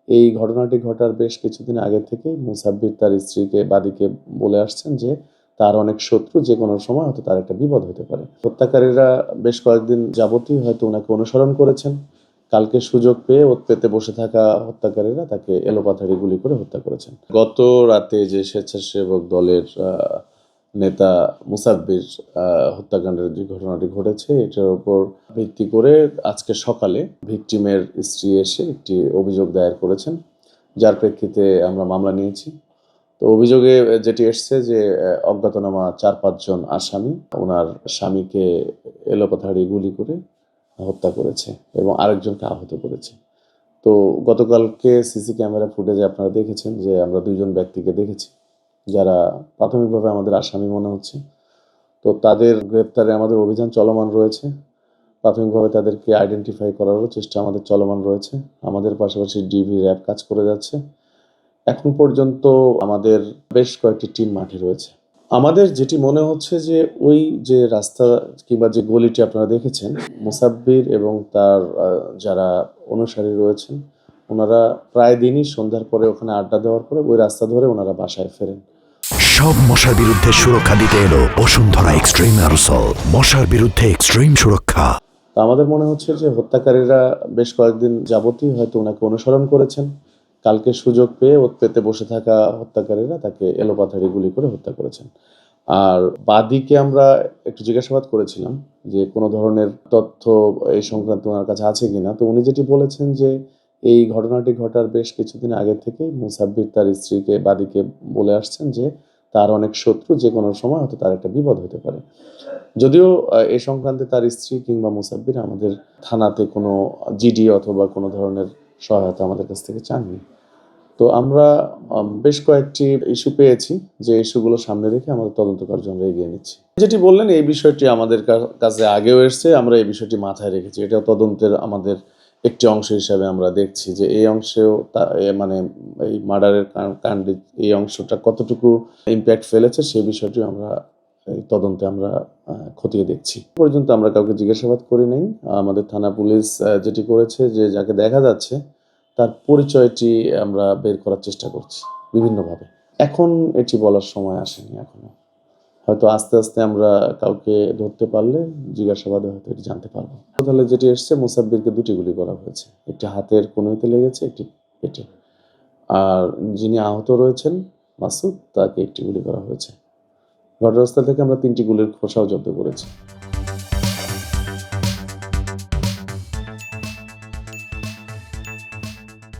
এই ঘটনাটি ঘটার বেশ কিছুদিন আগে থেকেই মুসাব্বির তার স্ত্রীকে বাদীকে বলে আসছেন যে তার অনেক শত্রু, যে কোনো সময় হয়তো তার একটা বিপদ হতে পারে। হত্যাকারীরা বেশ কয়েকদিন যাবতই হয়তো উনাকে অনুসরণ করেছেন। কালকে সুযোগ পেয়ে ওৎ পেতে বসে থাকা হত্যাকারীরা তাকে এলোপাথাড়ি গুলি করে হত্যা করেছেন। গত রাতে যে স্বেচ্ছাসেবক দলের নেতা মুসাব্বির হত্যাকাণ্ডের যে ঘটনাটি ঘটেছে, এটার উপর ভিত্তি করে আজকে সকালে ভিকটিমের স্ত্রী এসে একটি অভিযোগ দায়ের করেছেন, যার প্রেক্ষিতে আমরা মামলা নিয়েছি। তো অভিযোগে যেটি এসছে যে অজ্ঞাতনামা ৪-৫ জন আসামি ওনার স্বামীকে এলোপাথাড়ি গুলি করে হত্যা করেছে এবং আরেকজনকে আহত করেছে। তো গতকালকে সিসি ক্যামেরা ফুটেজে আপনারা দেখেছেন যে আমরা ২ জন ব্যক্তিকে দেখেছি, যারা প্রাথমিকভাবে আমাদের আসামি মনে হচ্ছে। তো তাদের গ্রেপ্তারে আমাদের অভিযান চলমান রয়েছে। প্রাথমিকভাবে তাদেরকে আইডেন্টিফাই করারও চেষ্টা আমাদের চলমান রয়েছে। আমাদের পাশাপাশি ডিবি, র্যাব কাজ করে যাচ্ছে। এখন পর্যন্ত আমাদের বেশ কয়েকটি টিম মাঠে রয়েছে। আমাদের যেটি মনে হচ্ছে যে ওই যে রাস্তা কিংবা যে গলিটি আপনারা দেখেছেন, মুসাব্বির এবং তার যারা অনুসারী রয়েছেন, ওনারা প্রায় দিনই সন্ধ্যার পরে ওখানে আড্ডা দেওয়ার পরে ওই রাস্তা ধরে ওনারা বাসায় ফেরেন। সব মশার বিরুদ্ধে সুরক্ষা দিতে এলো বসুন্ধরা এক্সট্রিম অ্যারোসল, মশার বিরুদ্ধে এক্সট্রিম সুরক্ষা। আমাদের মনে হচ্ছে যে হত্যাকারীরা বেশ কয়েকদিন যাবতই হয়তো ওনাকে অনুসরণ করেছেন। কালকে সুযোগ পেয়ে ওৎ পেতে বসে থাকা হত্যাকারীরা তাকে এলোপাথাড়ি গুলি করে হত্যা করেছেন। আর বাদীকে আমরা একটু জিজ্ঞাসাবাদ করেছিলাম যে কোনো ধরনের তথ্য এই সংক্রান্ত ওনার কাছে আছে কিনা। তো উনি যেটি বলেছেন যে এই ঘটনাটি ঘটার বেশ কিছুদিন আগে থেকেই মুসাব্বির তার স্ত্রীকে বাদীকে বলে আসছেন যে তার অনেক শত্রু, যে কোনো সময় হয়তো তার একটা বিপদ হতে পারে। যদিও এ সংক্রান্তে তার স্ত্রী কিংবা মুসাব্বির আমাদের থানাতে কোনো জিডি অথবা কোনো ধরনের সহায়তা আমাদের কাছ থেকে চাননি। তো আমরা বেশ কয়েকটি ইস্যু পেয়েছি, যে ইস্যুগুলো সামনে রেখে আমাদের তদন্ত কার্য আমরা এগিয়ে নিচ্ছি। যেটি বললেন এই বিষয়টি আমাদের কাছে আগেও এসছে, আমরা এই বিষয়টি মাথায় রেখেছি। এটাও তদন্তের আমাদের একটি অংশ হিসাবে আমরা দেখছি যে এই অংশেও মানে এই মার্ডারের কাণ্ডে এই অংশটা কতটুকু ইম্প্যাক্ট ফেলেছে সেই বিষয়টিও আমরা এই তদন্তে আমরা খতিয়ে দেখছি। পর্যন্ত আমরা কাউকে জিজ্ঞাসাবাদ করি নাই। আমাদের থানা পুলিশ যেটি করেছে যে যাকে দেখা যাচ্ছে তার পরিচয়টি আমরা বের করার চেষ্টা করছি বিভিন্নভাবে। এখন এটি বলার সময় আসেনি এখনো। হয়তো আস্তে, আস্তে আমরা কাউকে ধরতে পারলে জিজ্ঞাসাবাদে হয়তো এটি জানতে পারবো। তাহলে যেটি এসছে মুসাব্বিরকে ২টি গুলি করা হয়েছে। একটি হাতের কনুইতে লেগেছে, একটি পেটে। আর যিনি আহত রয়েছেন মাসুদ, তাকে একটি গুলি করা হয়েছে। ঘটনাস্থল থেকে আমরা ৩টি গুলির খোসাও জব্দ করেছি।